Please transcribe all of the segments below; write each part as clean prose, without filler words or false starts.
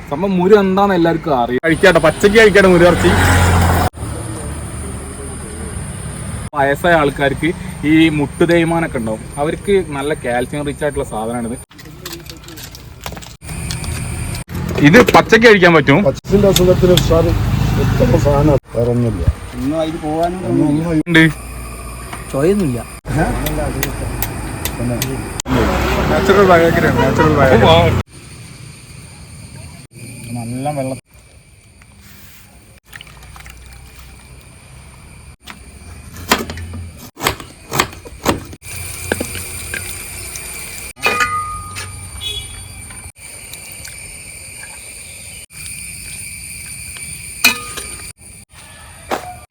സംഭവം മുരു എന്താന്ന് എല്ലാവർക്കും അറിയാം. കഴിക്കാട്ടോ, പച്ചക്ക് കഴിക്കാട്ടോ മുരുകർച്ചി. വയസ്സായ ആൾക്കാർക്ക് ഈ മുട്ടു തേയ്മാനൊക്കെ ഉണ്ടാവും, അവർക്ക് നല്ല കാൽസ്യം റിച്ച് ആയിട്ടുള്ള സാധനമാണിത്. ഇത് പച്ചക്ക് കഴിക്കാൻ പറ്റും. പച്ചന്റെ അസുഖത്തിന് ഉത്തമ സാധനം വേറെ ഒന്നുമില്ല. ചോയൊന്നുമില്ല. നാച്ചുറൽ ബയോഗ്രാം, നാച്ചുറൽ ബയോഗ്രാം. നല്ല വെള്ളം.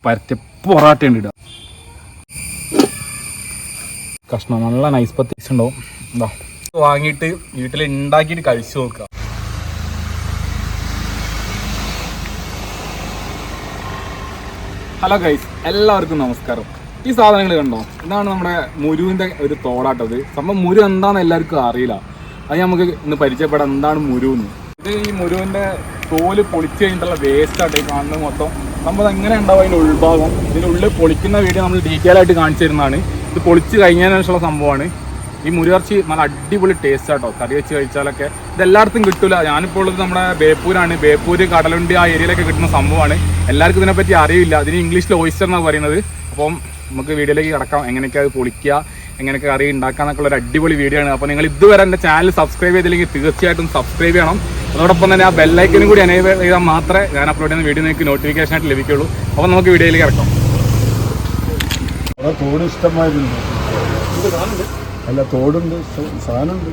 പരത്തി പൊറാട്ട ഉണ്ട് ഇടുക. കഷ്ണം നല്ല നൈസ് പത്തീസ് ഉണ്ടാവും. എന്താ വാങ്ങിയിട്ട് വീട്ടിൽ ഉണ്ടാക്കിയിട്ട് കഴിച്ചു നോക്കുക. ഹലോ ഗൈസ്, എല്ലാവർക്കും നമസ്കാരം. ഈ സാധനങ്ങൾ കണ്ടോ, ഇതാണ് നമ്മുടെ മുരുവിൻ്റെ ഒരു തോടാട്ടത്. സംഭവം മുരു എന്താണെന്ന് എല്ലാവർക്കും അറിയില്ല. അത് നമുക്ക് ഇന്ന് പരിചയപ്പെടാം എന്താണ് മുരു എന്ന്. ഇത് ഈ മുരുവിൻ്റെ തോല് പൊളിച്ച് കഴിഞ്ഞിട്ടുള്ള വേസ്റ്റായിട്ട് ഈ കാണുന്നത് മൊത്തം. നമ്മൾ എങ്ങനെ ഉണ്ടാവും അതിൻ്റെ ഉൾഭാഗം, ഇതിനുള്ളിൽ പൊളിക്കുന്ന വീഡിയോ നമ്മൾ ഡീറ്റെയിൽ ആയിട്ട് കാണിച്ചു തരുന്നതാണ്. ഇത് പൊളിച്ച് കഴിഞ്ഞതിന് ശേഷമുള്ള സംഭവമാണ്. ഈ മുരുകർച്ചി നല്ല അടിപൊളി ടേസ്റ്റ് ആട്ടോ, കറി വെച്ച് കഴിച്ചാലൊക്കെ. ഇതെല്ലായിടത്തും കിട്ടില്ല. ഞാനിപ്പോൾ ഉള്ളത് നമ്മുടെ ബേപ്പൂരാണ്. ബേപ്പൂര്, കടലുണ്ടി ആ ഏരിയയിലൊക്കെ കിട്ടുന്ന സംഭവമാണ്. എല്ലാവർക്കും ഇതിനെപ്പറ്റി അറിയില്ല. അതിന് ഇംഗ്ലീഷിൽ ഓയിസ്റ്റർ എന്നാണ് പറയുന്നത്. അപ്പം നമുക്ക് വീഡിയോയിലേക്ക് കിടക്കാം, എങ്ങനെയൊക്കെ അത് പൊളിക്കുക, എങ്ങനെയൊക്കെ കറി ഉണ്ടാക്കാന്നൊക്കെ ഒരു അടിപൊളി വീഡിയോ ആണ്. അപ്പോൾ നിങ്ങൾ ഇതുവരെ എൻ്റെ ചാനൽ സബ്സ്ക്രൈബ് ചെയ്തില്ലെങ്കിൽ തീർച്ചയായിട്ടും സബ്സ്ക്രൈബ് ചെയ്യണം. അതോടൊപ്പം തന്നെ ആ ബെല്ലൈക്കനും കൂടി എനേബിൾ ചെയ്താൽ മാത്രമേ ഞാൻ അപ്ലോഡ് ചെയ്യുന്ന വീഡിയോ നിങ്ങൾക്ക് നോട്ടിഫിക്കേഷൻ ആയിട്ട് ലഭിക്കുള്ളൂ. അപ്പോൾ നമുക്ക് വീഡിയോയിലേക്ക് കിടക്കാം. തോട് ഇഷ്ടമായിട്ടുണ്ട്. അല്ല, തോടുണ്ട്, സാധനമുണ്ട്.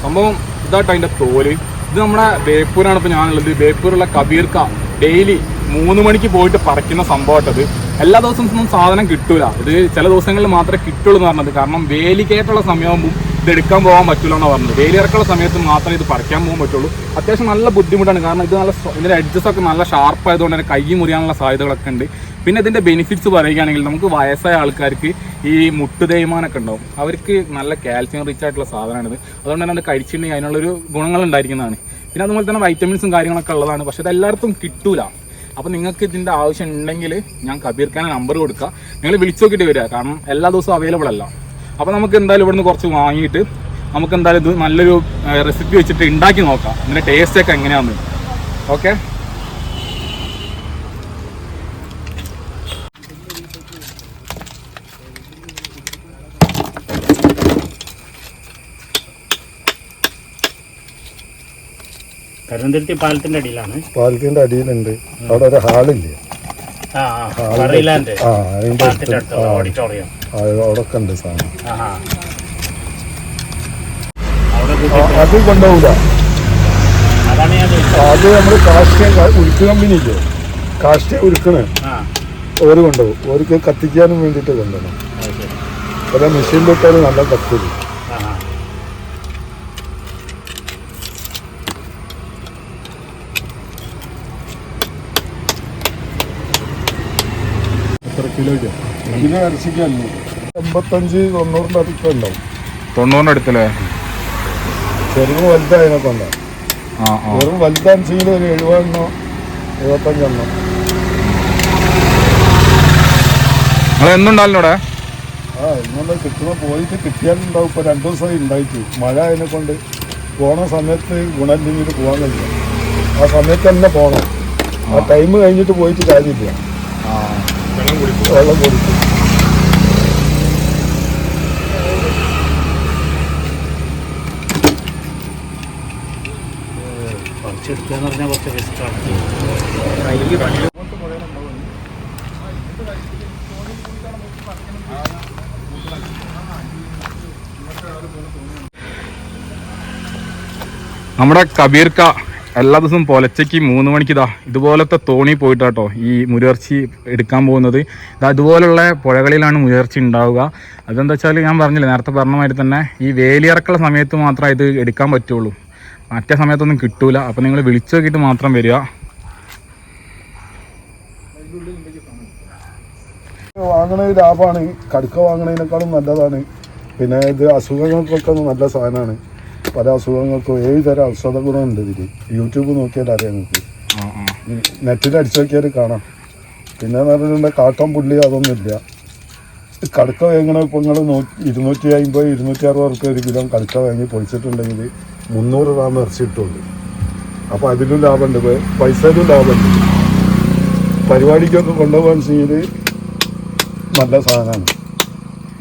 സംഭവം ഇതാട്ടോ അതിൻ്റെ തോല്. ഇത് നമ്മുടെ ബേപ്പൂരാണ് ഇപ്പോൾ ഞാനുള്ളത്. ബേപ്പൂരുള്ള കബീർക്ക ഡെയിലി 3 മണിക്ക് പോയിട്ട് പറിക്കുന്ന സംഭവമായിട്ടത്. എല്ലാ ദിവസവും സാധനം കിട്ടൂല. ഇത് ചില ദിവസങ്ങളിൽ മാത്രമേ കിട്ടുള്ളൂ എന്ന് പറഞ്ഞത്. കാരണം വേലിക്കയറ്റുള്ള സമയമാകുമ്പോൾ ഇത് എടുക്കാൻ പോകാൻ പറ്റില്ല എന്നാണ് പറഞ്ഞത്. വേലി ഇറക്കുള്ള സമയത്ത് മാത്രമേ ഇത് പറിക്കാൻ പോകാൻ പറ്റുള്ളൂ. അത്യാവശ്യം നല്ല ബുദ്ധിമുട്ടാണ്. കാരണം ഇത് ഇതിൻ്റെ എഡ്ജസൊക്കെ നല്ല ഷാർപ്പായതുകൊണ്ട് തന്നെ കൈ മുറിയാനുള്ള സാധ്യതകളൊക്കെ ഉണ്ട്. പിന്നെ ഇതിൻ്റെ ബെനിഫിറ്റ്സ് പറയുകയാണെങ്കിൽ നമുക്ക് വയസ്സായ ആൾക്കാർക്ക് ഈ മുട്ടു തേയ്മാനൊക്കെ ഉണ്ടാവും, അവർക്ക് നല്ല കാൽസ്യം റിച്ച് ആയിട്ടുള്ള സാധനമാണിത്. അതുകൊണ്ട് തന്നെ അത് കഴിച്ചിട്ടുണ്ടെങ്കിൽ അതിനുള്ളൊരു ഗുണങ്ങൾ ഉണ്ടായിരിക്കുന്നതാണ്. പിന്നെ അതുപോലെ തന്നെ വൈറ്റമിൻസും കാര്യങ്ങളൊക്കെ ഉള്ളതാണ്. പക്ഷേ ഇത് എല്ലായിടത്തും കിട്ടൂല. അപ്പോൾ നിങ്ങൾക്ക് ഇതിൻ്റെ ആവശ്യം ഉണ്ടെങ്കിൽ ഞാൻ കബീർഖാൻ്റെ നമ്പർ കൊടുക്കുക, നിങ്ങൾ വിളിച്ചു നോക്കിയിട്ട് വരിക. കാരണം എല്ലാ ദിവസവും അവൈലബിൾ അല്ല. അപ്പോൾ നമുക്ക് എന്തായാലും ഇവിടുന്ന് കുറച്ച് വാങ്ങിയിട്ട് നമുക്ക് എന്തായാലും ഇത് നല്ലൊരു റെസിപ്പി വെച്ചിട്ട് ഉണ്ടാക്കി നോക്കാം, ഇതിൻ്റെ ടേസ്റ്റൊക്കെ എങ്ങനെയാണെന്ന്. ഓക്കെ, കരുന്തുരുത്തി പാലത്തിന്റെ അടിയിലാണ്. പാലത്തിന്റെ അടിയിലുണ്ട്. അവിടെ ഒരു ഹാളില്ലേ, അവിടെ ഉണ്ട് സാധനം. അത് കൊണ്ടുപോകില്ല. അത് നമ്മൾ കാസ്റ്റ് ഉരുക്ക് കമ്പനി ഇല്ലേ, കാസ്റ്റ് ഉരുക്കണ് ഓര് കൊണ്ടുപോകും. ഓർക്ക് കത്തിക്കാനും വേണ്ടിയിട്ട് കൊണ്ടുപോകണം. അല്ല, മെഷീനിലിട്ടാൽ നല്ല കത്തില്ല. കിലോ ഇറച്ചിക്കല്ലേ 85-90 അടുത്ത് ഉണ്ടാവും. 90 അടുത്തല്ലേ? ചെറുത് വലുതായതിനൊക്കെ ഉണ്ടാവും. വെറും വലുതാണെങ്കിലും ഒരു 70 75. നിങ്ങൾ എന്നുണ്ടാവില്ലോടെ? ഇന്നുകൊണ്ട് കിട്ടുമ്പോൾ പോയിട്ട് കിട്ടിയാലുണ്ടാവും. ഇപ്പോൾ 2 ദിവസമായി ഉണ്ടായിട്ട്. മഴ അതിനെ കൊണ്ട് പോണ സമയത്ത് ഗുണമില്ലെങ്കിൽ പോകാൻ കഴിയില്ല. ആ സമയത്ത് തന്നെ പോകണം. ആ ടൈം കഴിഞ്ഞിട്ട് പോയിട്ട് കാര്യമില്ല. വെള്ളം കൊടുക്കും. കുറച്ചെടുക്കാന്ന് പറഞ്ഞാൽ കുറച്ച് റിസ്ക്കാണ്. നമ്മുടെ കബീർക്ക എല്ലാ ദിവസവും പുലച്ചയ്ക്ക് 3 മണിക്ക് ഇതുപോലത്തെ തോണി പോയിട്ടാട്ടോ ഈ മുരുകർച്ചി എടുക്കാൻ പോകുന്നത്. ഇതുപോലുള്ള പുഴകളിലാണ് മുരുകർച്ചി ഉണ്ടാവുക. അതെന്താ വെച്ചാൽ ഞാൻ പറഞ്ഞില്ല, നേരത്തെ പറഞ്ഞ മാതിരി തന്നെ ഈ വേലിയിറക്കുള്ള സമയത്ത് മാത്രമേ ഇത് എടുക്കാൻ പറ്റുള്ളൂ, മറ്റേ സമയത്തൊന്നും കിട്ടൂല. അപ്പോൾ നിങ്ങൾ വിളിച്ചു നോക്കിയിട്ട് മാത്രം വരിക. വാങ്ങണത് ലാഭമാണ്, കടുക്ക വാങ്ങണതിനേക്കാളും നല്ലതാണ്. പിന്നെ ഇത് അസുഖങ്ങൾക്കൊക്കെ നല്ല സാധനമാണ്. പല അസുഖങ്ങൾക്കും 7 തരം ഔഷധ ഗുണമുണ്ട് ഇതിൽ. യൂട്യൂബ് നോക്കിയാൽ അറിയാം നിങ്ങൾക്ക്, നെറ്റിൽ അടിച്ചു നോക്കിയാൽ കാണാം. പിന്നെ എന്ന് പറഞ്ഞിട്ടുണ്ടെങ്കിൽ കാട്ടം പുള്ളി അതൊന്നുമില്ല. കടുക്ക വാങ്ങണ ഇപ്പോൾ നിങ്ങൾ 250 260 റുപ്യ ഒരു കിലോ കടുക്ക വാങ്ങി പൊളിച്ചിട്ടുണ്ടെങ്കിൽ 300 ഗ്രാം ഇറച്ചി കിട്ടുള്ളൂ. അപ്പോൾ അതിലും ലാഭമുണ്ട്, പൈസയിലും ലാഭമുണ്ട്. പരിപാടിക്കൊക്കെ കൊണ്ടുപോകാൻ നല്ല സാധനമാണ്.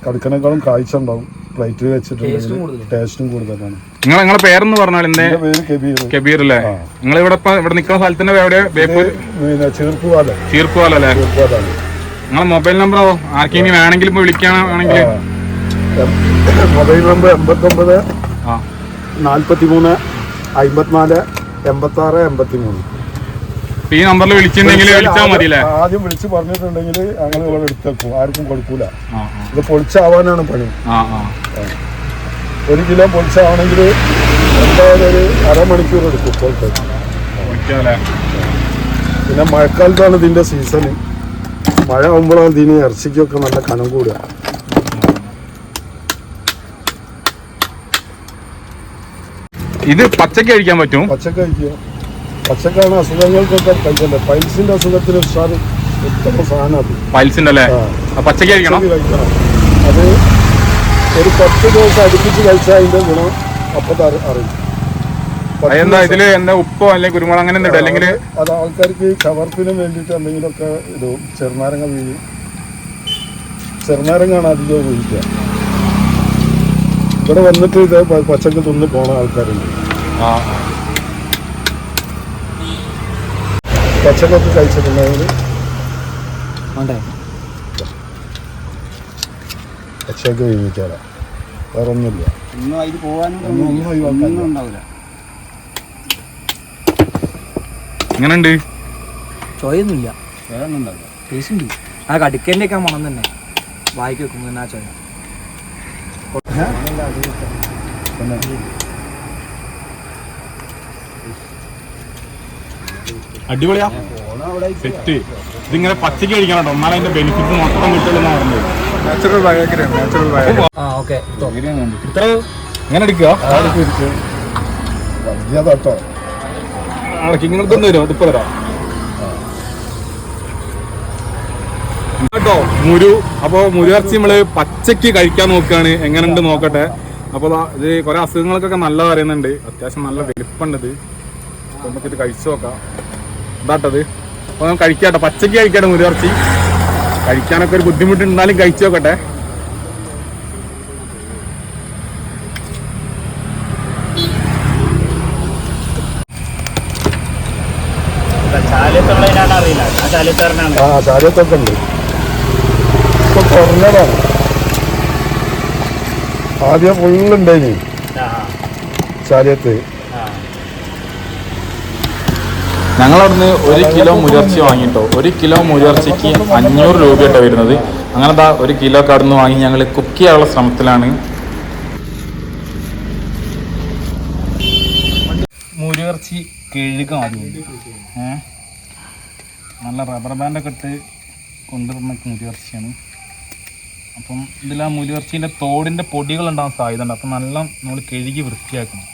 കടുക്കനേക്കാളും കാഴ്ച ഉണ്ടാവും. പ്ലേറ്റിൽ വെച്ചിട്ടുണ്ടെങ്കിൽ ടേസ്റ്റും കൂടുതലാണ്. നിങ്ങളെ പേരെന്ന് പറഞ്ഞാൽ എന്റെ പേര് കബീർ. കബീർ അല്ലേ? നിങ്ങൾ ഇവിടെ നിൽക്കുന്ന സ്ഥലത്തിന്റെ ചീർപ്പുപാലല്ലേ? നിങ്ങളെ മൊബൈൽ നമ്പറോ ആർക്കെങ്കിലും വേണമെങ്കിലും വിളിക്കുകയാണെങ്കിൽ മൊബൈൽ നമ്പർ 89 43 54 86 83. ഈ നമ്പറിൽ വിളിച്ചിട്ടുണ്ടെങ്കിൽ വിളിച്ചാൽ മതിയല്ലേ? ആദ്യം വിളിച്ച് പറഞ്ഞിട്ടുണ്ടെങ്കിൽ അങ്ങനെ ഇവിടെ എടുത്തേക്കും, ആർക്കും കൊടുക്കൂല. ഇത് പൊളിച്ചാവാനാണ് പണി. 1 കിലോ പൊളിച്ചാവണമെങ്കിൽ എന്തായാലും ഒരു അരമണിക്കൂർ എടുക്കും പൊളിച്ച്. പിന്നെ മഴക്കാലത്താണ് ഇതിന്റെ സീസൺ. മഴ ആകുമ്പോഴാണ് ഇതിന് ഇറച്ചിക്കൊക്കെ നല്ല കനം കൂടുക. ഇത് പച്ചക്ക് കഴിക്കാൻ പറ്റും? പച്ചക്ക് കഴിക്കുക. പച്ചക്കാണ് അസുഖങ്ങൾക്കൊക്കെ കഴിക്കണ്ടേ. പൈൽസിന്റെ അസുഖത്തിന് ഉത്തമ സാധനം അത്. പൈൽസിന്റെ അല്ലേ? പച്ചക്ക് കഴിക്കണം. അത് ഒരു 10 ദിവസം അടുപ്പിച്ച് കഴിച്ചാൽ അതിന്റെ ഗുണം അപ്പത്തെ അറിയും. എന്താ ഇതില് എന്താ ഉപ്പോ അല്ലെങ്കിൽ കുരുമുളക് അങ്ങനെ എന്തിടും? അല്ലെങ്കിൽ അത് ആൾക്കാർക്ക് ചവർപ്പിനും വേണ്ടിയിട്ട് എന്തെങ്കിലുമൊക്കെ ഇടും. ചെറുനാരങ്ങ വീഴും. ചെറുനാരങ്ങാണ് അധികം ഉപയോഗിക്കുക. ഇവിടെ വന്നിട്ട് ഇത് പച്ചക്ക് തിന്ന് പോണ ആൾക്കാരുണ്ട്. പച്ചക്കൊക്കെ കഴിച്ചിട്ടുണ്ടെങ്കിൽ പച്ചയൊക്കെ വീഴിക്കാതെ വേറെ ഒന്നുമില്ല. എങ്ങനെയുണ്ട്? ചോയൊന്നുമില്ല, ടേസ്റ്റ് ഉണ്ട്. ആ കടുക്കൻ്റെ ഒക്കെ മണം തന്നെ വായിക്ക് വെക്കുമ്പോൾ തന്നെ ആ ചോയ. അടിപൊളിയാ, സെറ്റ്. ഇതിങ്ങനെ പച്ചക്ക് കഴിക്കണം, എന്നാലും അതിന്റെ ബെനിഫിറ്റ് മൊത്തം കിട്ടുള്ളൂ. Natural biography. ഇത്ര എങ്ങനെ എടുക്കുക? ഇങ്ങനത്തെ തരും, ഇതിപ്പോ തരാം കേട്ടോ. അപ്പൊ മുരുകർച്ചി നമ്മള് പച്ചക്ക് കഴിക്കാൻ നോക്കുകയാണ്. എങ്ങനെയുണ്ട് നോക്കട്ടെ. അപ്പൊ ഇത് കുറെ അസുഖങ്ങൾക്കൊക്കെ നല്ലത് അറിയുന്നുണ്ട്. അത്യാവശ്യം നല്ല വലിപ്പമുണ്ട് ഇത്. നമുക്കിത് കഴിച്ചു നോക്കാം. ഇതാട്ടത്. അപ്പൊ നമുക്ക് കഴിക്കാട്ടോ, പച്ചക്ക് കഴിക്കാട്ടോ മുരുകർച്ചി. കഴിക്കാനൊക്കെ ഒരു ബുദ്ധിമുട്ടുണ്ടാലും കഴിച്ചു നോക്കട്ടെ. ചാലത്തൊക്കെ ഉണ്ട്. ഇപ്പൊ കുറഞ്ഞതാണ്. ആദ്യം ഫുള്ളുണ്ടായിന് ചാലത്ത്. ഞങ്ങളവിടുന്ന് 1 കിലോ മുരിർച്ചി വാങ്ങിട്ടോ. 1 കിലോ മുരിർച്ചിക്ക് 500 രൂപയായിട്ടോ വരുന്നത്. അങ്ങനെ 1 കിലോ ഒക്കെ അവിടുന്ന് വാങ്ങി ഞങ്ങൾ കുക്ക് ചെയ്യാനുള്ള ശ്രമത്തിലാണ്. മുരിർച്ചി കഴുകാൻ ആദ്യം നല്ല റബ്ബർ ബാൻഡൊക്കെ ഇട്ട് കൊണ്ടുവരുന്ന മുരിർച്ചിയാണ്. അപ്പം ഇതിൽ ആ മുരിർച്ചീൻ്റെ തോടിൻ്റെ പൊടികളുണ്ടാകാൻ സാധ്യതയുണ്ട്. അപ്പം നല്ല നമ്മൾ കഴുകി വൃത്തിയാക്കണം.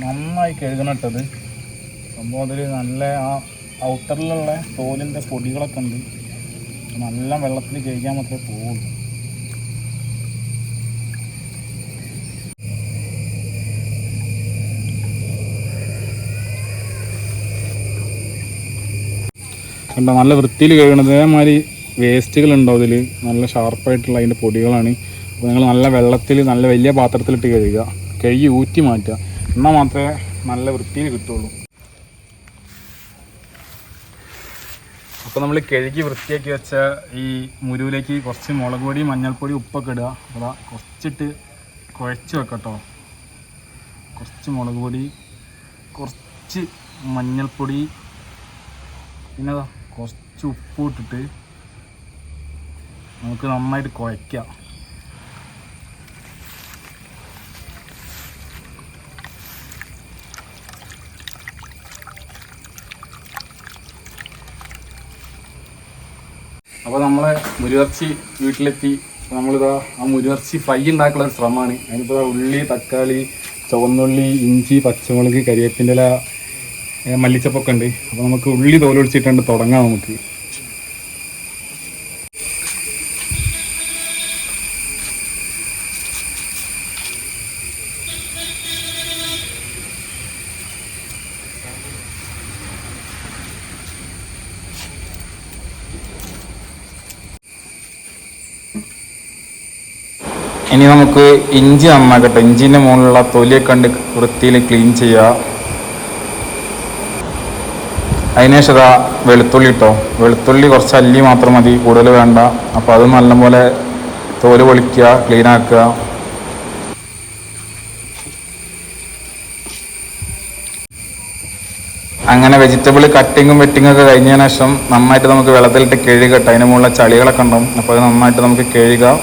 നന്നായി കഴുകണിട്ടത് സംഭവം. അതിൽ നല്ല ആ ഔട്ടറിലുള്ള തോലിൻ്റെ പൊടികളൊക്കെ ഉണ്ട്. നല്ല വെള്ളത്തിൽ കഴുകാൻ മാത്രമേ പോവുള്ളൂ. കണ്ടോ, നല്ല വൃത്തിയിൽ കഴുകണത്. അതേമാതിരി വേസ്റ്റുകളുണ്ടോ അതിൽ, നല്ല ഷാർപ്പായിട്ടുള്ള അതിൻ്റെ പൊടികളാണ്. അപ്പോൾ നിങ്ങൾ നല്ല വെള്ളത്തിൽ നല്ല വലിയ പാത്രത്തിലിട്ട് കഴുകുക. കഴുകി ഊറ്റി മാറ്റുക. എന്നാൽ മാത്രമേ നല്ല വൃത്തിയിൽ കിട്ടുള്ളൂ. അപ്പോൾ നമ്മൾ കഴുകി വൃത്തിയാക്കി വെച്ച ഈ മുരുവിലേക്ക് കുറച്ച് മുളക് പൊടി, മഞ്ഞൾപ്പൊടി, ഉപ്പൊക്കെ ഇടുക. അപ്പോൾ കുറച്ചിട്ട് കുഴച്ച് വെക്കട്ടോ. കുറച്ച് മുളക് പൊടി, കുറച്ച് മഞ്ഞൾപ്പൊടി, പിന്നെ കുറച്ച് ഉപ്പ് ഇട്ടിട്ട് നമുക്ക് നന്നായിട്ട് കുഴയ്ക്കാം. അപ്പോൾ നമ്മളെ മുരിയിറച്ചി വീട്ടിലെത്തി. നമ്മളിതാ ആ മുരിയിറച്ചി ഫ്രൈ ഉണ്ടാക്കാനുള്ള ഒരു ശ്രമമാണ്. അതിനിപ്പോൾ ഉള്ളി, തക്കാളി, ചുവന്നുള്ളി, ഇഞ്ചി, പച്ചമുളക്, കരിവേപ്പിൻ്റെ ഇല, മല്ലിച്ചപ്പൊക്കെ ഉണ്ട്. അപ്പോൾ നമുക്ക് ഉള്ളി തോലൊളിച്ചിട്ടുണ്ട് തുടങ്ങാം. നമുക്ക് ഇനി നമുക്ക് ഇഞ്ചി നന്നാക്കട്ടെ. ഇഞ്ചിൻ്റെ മുകളിലുള്ള തൊലിയൊക്കെ കണ്ട് വൃത്തിയിൽ ക്ലീൻ ചെയ്യുക. അതിനുശേഷം ഇതാ വെളുത്തുള്ളി ഇട്ടോ. വെളുത്തുള്ളി കുറച്ച് അല്ലി മാത്രം മതി, കൂടുതൽ വേണ്ട. അപ്പോൾ അത് നല്ലപോലെ തോല് പൊളിക്കുക, ക്ലീൻ ആക്കുക. അങ്ങനെ വെജിറ്റബിൾ കട്ടിങ്ങും വെട്ടിങ്ങും ഒക്കെ കഴിഞ്ഞതിന് ശേഷം നന്നായിട്ട് നമുക്ക് വെള്ളത്തിലിട്ട് കഴുകട്ടെ. അതിന് മുകളിലുള്ള ചളികളൊക്കെ ഉണ്ടാവും. അപ്പോൾ അത് നന്നായിട്ട് നമുക്ക് കഴുകുക.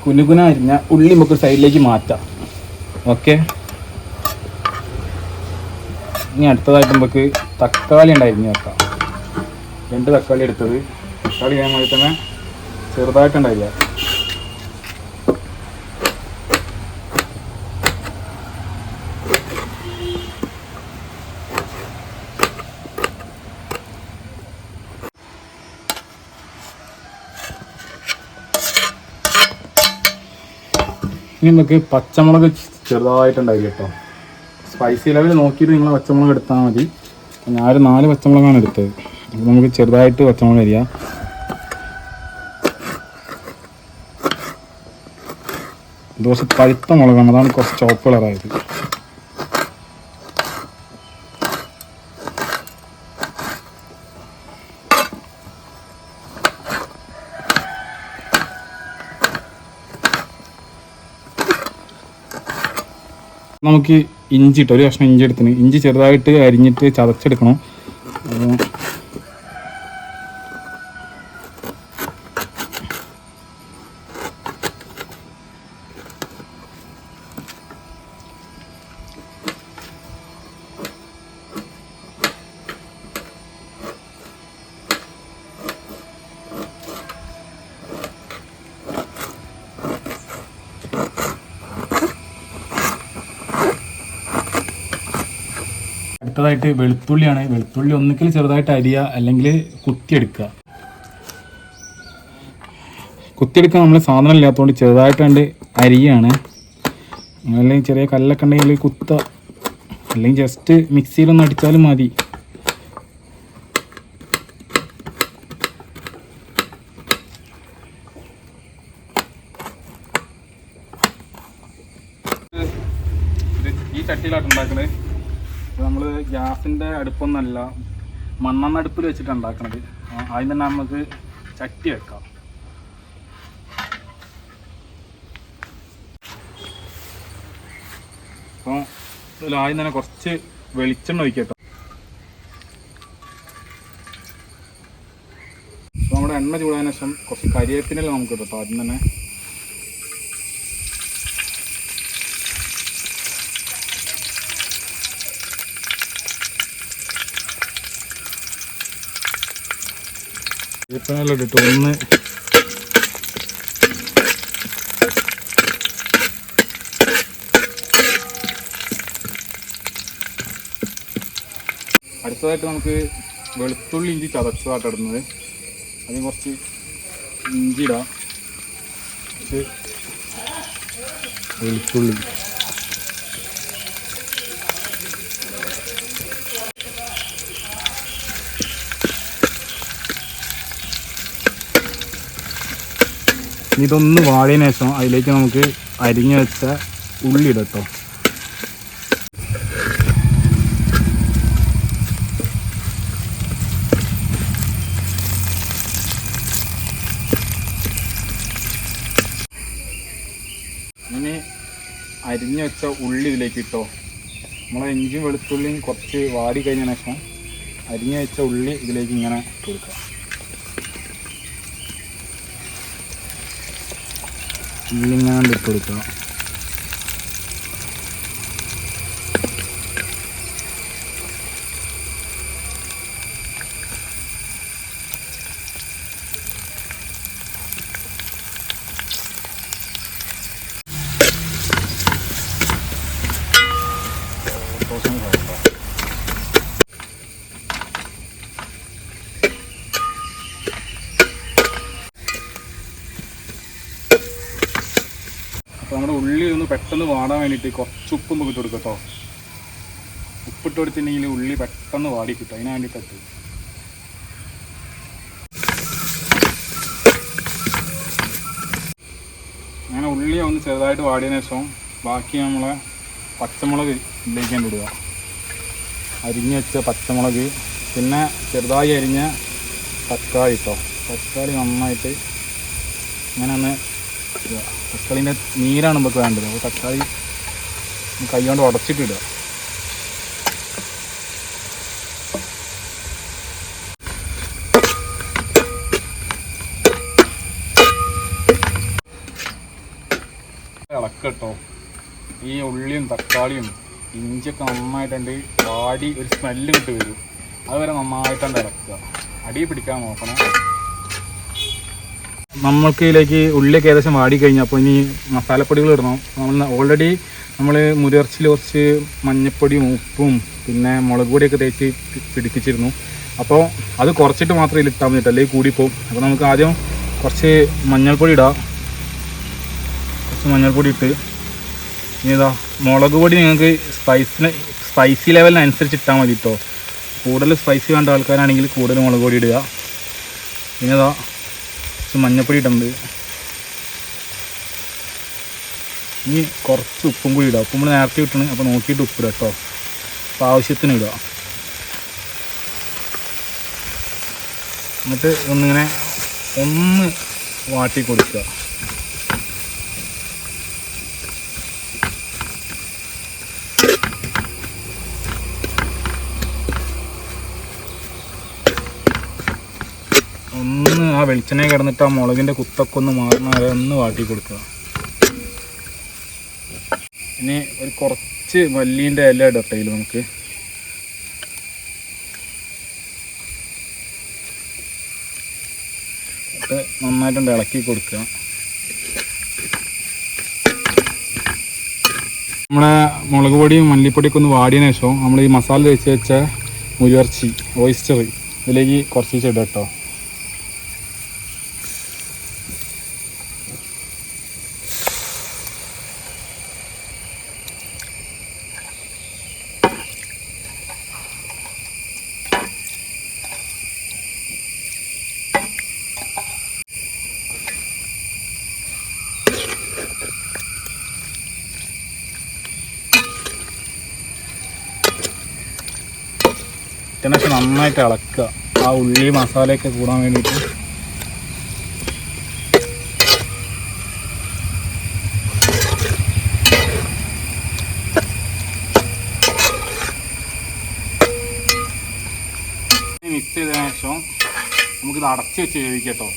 കുനുകുന അരിഞ്ഞ ഉള്ളി നമുക്ക് സൈഡിലേക്ക് മാറ്റാം. ഓക്കെ, ഇനി അടുത്തതായിട്ട് നമുക്ക് തക്കാളി ഉണ്ടായിരുന്നു വെക്കാം. 2 തക്കാളി എടുത്തത്. തക്കാളി അതേമാതിരി തന്നെ ചെറുതായിട്ടുണ്ടായില്ല. ഇനി നമുക്ക് പച്ചമുളക് ചെറുതായിട്ടുണ്ടായില്ല കേട്ടോ. സ്പൈസി ലെവൽ നോക്കിയിട്ട് നിങ്ങൾ പച്ചമുളക് എടുത്താൽ മതി. ഞാനൊരു 4 പച്ചമുളകാണ് എടുത്തത്. അപ്പോൾ നമുക്ക് ചെറുതായിട്ട് പച്ചമുളക് അരിയാം. കുറച്ച് പഴുത്ത മുളകാണ്, അതാണ് കുറച്ച് ചുവപ്പ് കളറായത്. നമുക്ക് ഇഞ്ചി ഇട്ടോ, ഒരു കഷ്ണം ഇഞ്ചി എടുത്തിന്. ഇഞ്ചി ചെറുതായിട്ട് അരിഞ്ഞിട്ട് ചതച്ചെടുക്കണം. അടുത്തതായിട്ട് വെളുത്തുള്ളിയാണ്. വെളുത്തുള്ളി ഒന്നുകിൽ ചെറുതായിട്ട് അരിയുക, അല്ലെങ്കിൽ കുത്തിയെടുക്കുക. കുത്തിയെടുക്കാൻ നമ്മൾ സാധനം ഇല്ലാത്തതുകൊണ്ട് ചെറുതായിട്ട് കണ്ട് അരിയാണ്. അല്ലെങ്കിൽ ചെറിയ കല്ലൊക്കെ ഉണ്ടെങ്കിൽ കുത്തുക, അല്ലെങ്കിൽ ജസ്റ്റ് മിക്സിയിലൊന്ന് അടിച്ചാലും മതി. ഈ ചട്ടിയിലായിട്ട് ഉണ്ടാക്കുന്നത്. നമ്മൾ ഗ്യാസിൻ്റെ അടുപ്പൊന്നല്ല, മണ്ണെണ്ണ അടുപ്പിൽ വെച്ചിട്ടാണ് ഉണ്ടാക്കുന്നത്. ആദ്യം തന്നെ നമുക്ക് ചട്ടി വെക്കാം. അപ്പോൾ ആദ്യം തന്നെ കുറച്ച് വെളിച്ചെണ്ണ ഒഴിക്കട്ടോ. അപ്പോൾ നമ്മുടെ എണ്ണ ചൂടായതിനു ശേഷം കുറച്ച് കരിവേപ്പിനെല്ലാം നമുക്ക് ഇട്ടോ ആദ്യം തന്നെ. കരിവേപ്പിനെല്ലാം ഇട്ടിട്ട് ഒന്ന് അടുത്തതായിട്ട് നമുക്ക് വെളുത്തുള്ളി ഇഞ്ചി ചതച്ചതായിട്ട് ഇടുന്നത്. അതിന് കുറച്ച് ഇഞ്ചി ഇടാം, കുറച്ച് വെളുത്തുള്ളി, ഇതൊന്ന് വാടിയതിനു ശേഷം അതിലേക്ക് നമുക്ക് അരിഞ്ഞു വെച്ച ഉള്ളി ഇടാം കേട്ടോ. ഇനി അരിഞ്ഞു വെച്ച ഉള്ളി ഇതിലേക്ക് ഇട്ടോ. നമ്മളെ ഇഞ്ചിയും വെളുത്തുള്ളിയും കുറച്ച് വാടി കഴിഞ്ഞതിന് ശേഷം അരിഞ്ഞു വെച്ച ഉള്ളി ഇതിലേക്ക് ഇങ്ങനെ കൊടുക്കുക. ഉള്ളിങ്ങനെ ഇട്ട് കൊടുക്കുക. അപ്പോൾ നമ്മുടെ ഉള്ളി ഒന്ന് പെട്ടെന്ന് വാടാൻ വേണ്ടിയിട്ട് കുറച്ച് ഉപ്പും ഇട്ട് കൊടുക്കും കേട്ടോ. ഉപ്പിട്ട് കൊടുത്തിട്ടുണ്ടെങ്കിൽ ഉള്ളി പെട്ടെന്ന് വാടി കിട്ടും, അതിന് വേണ്ടിയിട്ട്. അങ്ങനെ ഉള്ളി ഒന്ന് ചെറുതായിട്ട് വാടിയതിനു ശേഷം ബാക്കി നമ്മളെ പച്ചമുളക് ഇതിലേക്ക് ഇടുക. അരിഞ്ഞ് വെച്ച പച്ചമുളക്, പിന്നെ ചെറുതായി അരിഞ്ഞ തക്കാളി കേട്ടോ. തക്കാളി നന്നായിട്ട് ഇങ്ങനെ ഒന്ന് ഇടുക. തക്കാളിൻ്റെ നീരാണ് നമുക്ക് വേണ്ടത്. അപ്പോൾ തക്കാളി കൈ കൊണ്ട് ഉടച്ചിട്ടിടുക. ഇളക്കട്ടോ. ഈ ഉള്ളിയും തക്കാളിയും ഇഞ്ചിയൊക്കെ നന്നായിട്ടുണ്ട് വാടി ഒരു സ്മെല്ല് കിട്ടി വരും. അതുവരെ നന്നായിട്ടുണ്ട് ഇളക്കുക. അടി പിടിക്കാൻ നോക്കണം. നമ്മൾക്ക് ഇതിലേക്ക് ഉള്ളിയൊക്കെ ഏകദേശം വാടി കഴിഞ്ഞാൽ അപ്പോൾ ഇനി മസാലപ്പൊടികൾ ഇടണം. ഓൾറെഡി നമ്മൾ മുരിയിറച്ചിയിൽ കുറച്ച് മഞ്ഞൾപ്പൊടിയും ഉപ്പും പിന്നെ മുളക് പൊടിയൊക്കെ തേച്ച് പിടിപ്പിച്ചിരുന്നു. അപ്പോൾ അത് കുറച്ചിട്ട് മാത്രമേ ഇതിലിട്ടാൽ മതിട്ട്, അല്ലെങ്കിൽ കൂടിപ്പോവും. അപ്പോൾ നമുക്ക് ആദ്യം കുറച്ച് മഞ്ഞൾപ്പൊടി ഇടാം. കുറച്ച് മഞ്ഞൾപ്പൊടി ഇട്ട് ഇനി ഇതാ മുളക് പൊടി നിങ്ങൾക്ക് സ്പൈസി ലെവലിനനുസരിച്ച് ഇട്ടാൽ മതി കേട്ടോ. കൂടുതൽ സ്പൈസി വേണ്ട ആൾക്കാരാണെങ്കിൽ കൂടുതൽ മുളക് പൊടി ഇടുക. പിന്നെ ഇതാ കുറച്ച് മഞ്ഞൾപ്പൊടി ഇട്ടുണ്ട്. ഇനി കുറച്ച് ഉപ്പും കൂടി ഇടുക. ഉപ്പും കൂടി നേരത്തെ ഇട്ടണ്, അപ്പോൾ നോക്കിയിട്ട് ഉപ്പിടുക കേട്ടോ. അപ്പോൾ ആവശ്യത്തിന് ഇടുക. എന്നിട്ട് ഒന്നിങ്ങനെ ഒന്ന് വാട്ടി കൊടുക്കുക. ഒന്ന് ആ വെളിച്ചെണ്ണ കിടന്നിട്ട് ആ മുളകിൻ്റെ കുത്തൊക്കെ ഒന്ന് മാറുന്ന വരെ ഒന്ന് വാട്ടി കൊടുക്കുക. ഇനി ഒരു കുറച്ച് മല്ലീൻ്റെ ഇല ഇടട്ടെ ഇതിൽ നമുക്ക്. എന്നിട്ട് നന്നായിട്ടുണ്ട് ഇളക്കി കൊടുക്കുക. നമ്മളെ മുളക് പൊടിയും മല്ലിപ്പൊടിയൊക്കെ ഒന്ന് വാടിയതിനു ശേഷം നമ്മൾ ഈ മസാല തേച്ച് വെച്ച മുരിയിറച്ചി ഓയിസ്റ്റർ ഇതിലേക്ക് കുറച്ച് ഇടാം കേട്ടോ. ഇതിനൊക്കെ നന്നായിട്ട് ഇളക്കുക, ആ ഉള്ളി മസാലയൊക്കെ കൂടാൻ വേണ്ടിയിട്ട്. മിക്സ് ചെയ്തതിനു ശേഷം നമുക്കിത് അടച്ച് വെച്ച് വേവിക്കാം കേട്ടോ.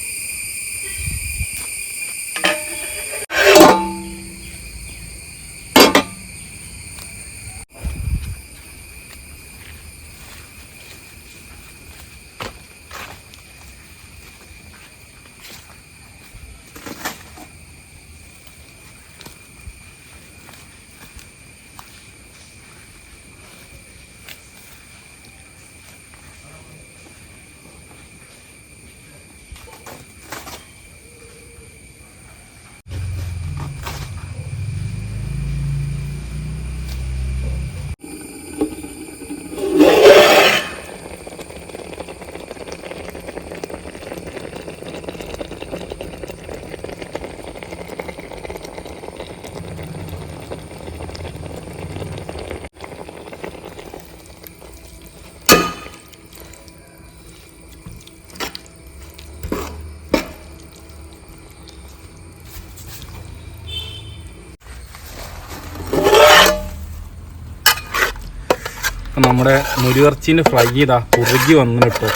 അപ്പം നമ്മുടെ മുരിയിറച്ചീൻ്റെ ഫ്രൈ ചെയ്താ കുറുകി വന്നു കേട്ടോ.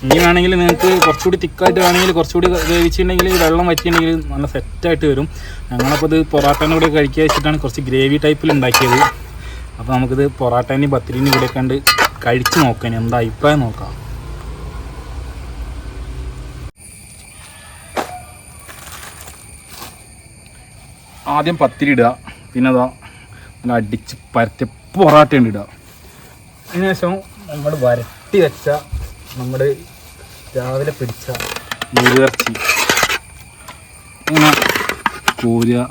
ഇനി വേണമെങ്കിൽ നിങ്ങൾക്ക് കുറച്ചുകൂടി തിക്കായിട്ട് വേണമെങ്കിൽ കുറച്ചുകൂടി വേവിച്ചിട്ടുണ്ടെങ്കിൽ വെള്ളം വറ്റിയിട്ടുണ്ടെങ്കിൽ നല്ല സെറ്റായിട്ട് വരും. ഞങ്ങളപ്പോൾ ഇത് പൊറാട്ടേൻ്റെ കൂടെ കഴിക്കുക വെച്ചിട്ടാണ് കുറച്ച് ഗ്രേവി ടൈപ്പിൽ ഉണ്ടാക്കിയത്. അപ്പോൾ നമുക്കിത് പൊറാട്ടേൻ്റെയും പത്തിരിൻ്റെയും കൂടെ കണ്ട് കഴിച്ച് നോക്കാൻ എന്താ അഭിപ്രായം നോക്കാം. ആദ്യം പത്തിരി ഇടുക, പിന്നെ അതാ നല്ല അടിച്ച് പരത്തി പൊറാട്ട ഉണ്ട് ഇടുക. അതിനുശേഷം നമ്മൾ വരട്ടി വെച്ച നമ്മൾ രാവിലെ പിടിച്ച മുരിയിറച്ചി ഇങ്ങനെ കോരുക,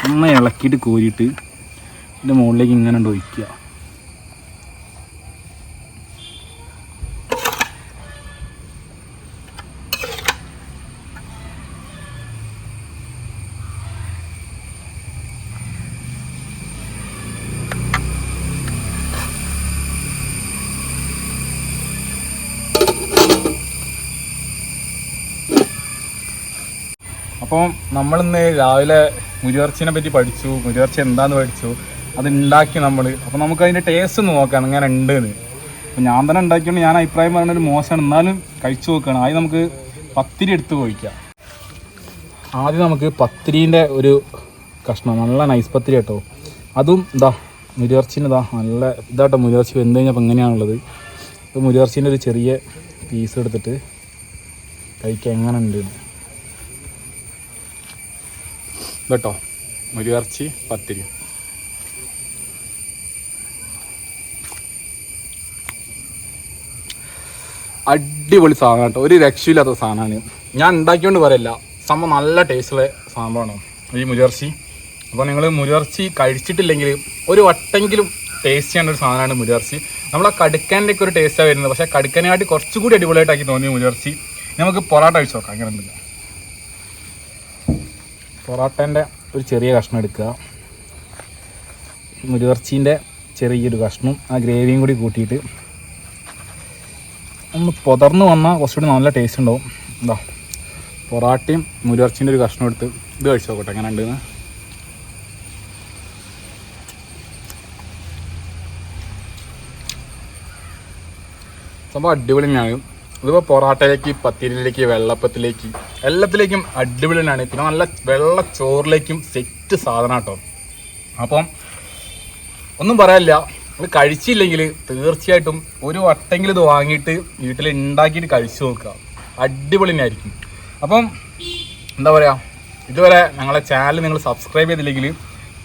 നന്നായി ഇളക്കിയിട്ട് കോരിയിട്ട് ഇതിൻ്റെ മുകളിലേക്ക് ഇങ്ങനെ ഉണ്ട് ഒഴിക്കുക. അപ്പോൾ നമ്മളിന്ന് രാവിലെ മുരിയിറച്ചിനെ പറ്റി പഠിച്ചു, മുരിയിറച്ചി എന്താണെന്ന് പഠിച്ചു, അത് ഉണ്ടാക്കി നമ്മൾ. അപ്പോൾ നമുക്കതിൻ്റെ ടേസ്റ്റ് ഒന്ന് നോക്കാം എങ്ങനെ ഉണ്ട് എന്ന്. അപ്പോൾ ഞാൻ തന്നെ ഉണ്ടാക്കിയോണ്ട് ഞാൻ അഭിപ്രായം പറയുന്നൊരു മോശമാണ്, എന്നാലും കഴിച്ചു നോക്കുകയാണ്. ആദ്യം നമുക്ക് പത്തിരി എടുത്ത് കഴിക്കാം. ആദ്യം നമുക്ക് പത്തിരീൻ്റെ ഒരു കഷ്ണം, നല്ല നൈസ് പത്തിരി കേട്ടോ. അതും ഇതാ മുരിയിറച്ചിന് ഇതാ നല്ല ഇതാട്ടോ. മുരിയിറച്ചി വെന്ത് കഴിഞ്ഞപ്പോൾ എങ്ങനെയാണുള്ളത്. ഇപ്പോൾ മുരിയിറച്ചീൻ്റെ ഒരു ചെറിയ പീസ് എടുത്തിട്ട് കഴിക്കാം എങ്ങനെ ഉണ്ട് കേട്ടോ. മുരിയിറച്ചി പത്തിരി അടിപൊളി സാധനം കേട്ടോ, ഒരു രക്ഷയില്ലാത്ത സാധനമാണ്. ഞാൻ ഉണ്ടാക്കിയോണ്ട് പറയല്ല, സംഭവം നല്ല ടേസ്റ്റുള്ള സാധനമാണ് ഈ മുരിയിറച്ചി. അപ്പോൾ നിങ്ങൾ മുരിയിറച്ചി കഴിച്ചിട്ടില്ലെങ്കിൽ ഒരു വട്ടെങ്കിലും ടേസ്റ്റ് ചെയ്യേണ്ട ഒരു സാധനമാണ് മുരിയിറച്ചി. നമ്മളെ കടുക്കാൻ്റെ ഒക്കെ ഒരു ടേസ്റ്റാണ് വരുന്നത്, പക്ഷേ കടുക്കാനായിട്ട് കുറച്ചുകൂടി അടിപൊളിയായിട്ടാക്കി തോന്നിയ മുരിയിറച്ചി. നമുക്ക് പൊറാട്ട കഴിച്ച് നോക്കാം അങ്ങനെ ഉണ്ടല്ല. പൊറാട്ടേൻ്റെ ഒരു ചെറിയ കഷ്ണം എടുക്കുക, മുരിയിറച്ചീൻ്റെ ചെറിയൊരു കഷ്ണം, ആ ഗ്രേവിയും കൂടി കൂട്ടിയിട്ട് ഒന്ന് പൊതർന്ന് വന്നാൽ കുറച്ചുകൂടി നല്ല ടേസ്റ്റ് ഉണ്ടാവും. എന്താ പൊറാട്ടയും മുരിയിറച്ചീൻ്റെ ഒരു കഷ്ണം എടുത്ത് ഇത് കഴിച്ച് നോക്കട്ടെ എങ്ങനെ ഉണ്ടെന്ന്. സംഭവം അടിപൊളി തന്നെയാണ്. ഇതിപ്പോൾ പൊറാട്ടയിലേക്ക്, പത്തിരിയിലേക്ക്, വെള്ളപ്പത്തിലേക്ക്, എല്ലാത്തിലേക്കും അടിപൊളി തന്നെയാണ്. പിന്നെ നല്ല വെള്ള ചോറിലേക്കും സെറ്റ് സാധനം കേട്ടോ. അപ്പം ഒന്നും പറയാനില്ല, ഇത് കഴിച്ചില്ലെങ്കിൽ തീർച്ചയായിട്ടും ഒരു വട്ടെങ്കിലും ഇത് വാങ്ങിയിട്ട് വീട്ടിൽ ഉണ്ടാക്കിയിട്ട് കഴിച്ചു നോക്കുക, അടിപൊളി തന്നെയായിരിക്കും. അപ്പം എന്താ പറയുക, ഇതുവരെ ഞങ്ങളെ ചാനൽ നിങ്ങൾ സബ്സ്ക്രൈബ് ചെയ്തില്ലെങ്കിൽ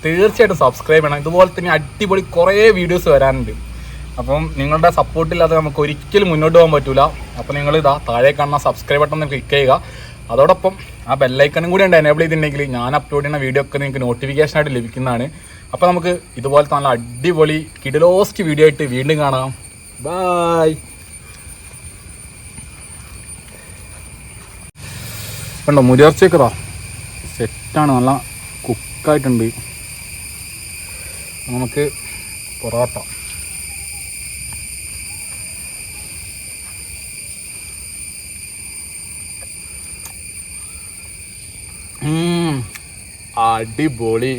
തീർച്ചയായിട്ടും സബ്സ്ക്രൈബ് ചെയ്യണം. ഇതുപോലെ തന്നെ അടിപൊളി കുറേ വീഡിയോസ് വരാനുണ്ട്. അപ്പം നിങ്ങളുടെ സപ്പോർട്ടില്ലാതെ നമുക്ക് ഒരിക്കലും മുന്നോട്ട് പോകാൻ പറ്റില്ല. അപ്പോൾ നിങ്ങൾ ഇതാ താഴെ കാണുന്ന സബ്സ്ക്രൈബ് ബട്ടൺ ഒന്ന് ക്ലിക്ക് ചെയ്യുക. അതോടൊപ്പം ആ ബെല്ലൈക്കണും കൂടി ഉണ്ട് എനേബിൾ ചെയ്തിട്ടുണ്ടെങ്കിൽ ഞാൻ അപ്ലോഡ് ചെയ്യുന്ന വീഡിയോ ഒക്കെ നിങ്ങൾക്ക് നോട്ടിഫിക്കേഷനായിട്ട് ലഭിക്കുന്നതാണ്. അപ്പോൾ നമുക്ക് ഇതുപോലത്തെ നല്ല അടിപൊളി കിടിലോസ്കി വീഡിയോ ആയിട്ട് വീണ്ടും കാണാം. ബായ്. കണ്ടോ മുരിയിറച്ചിയൊക്കെ സെറ്റാണ്, നല്ല കുക്കായിട്ടുണ്ട്. നമുക്ക് പൊറോട്ട അടിപൊളി.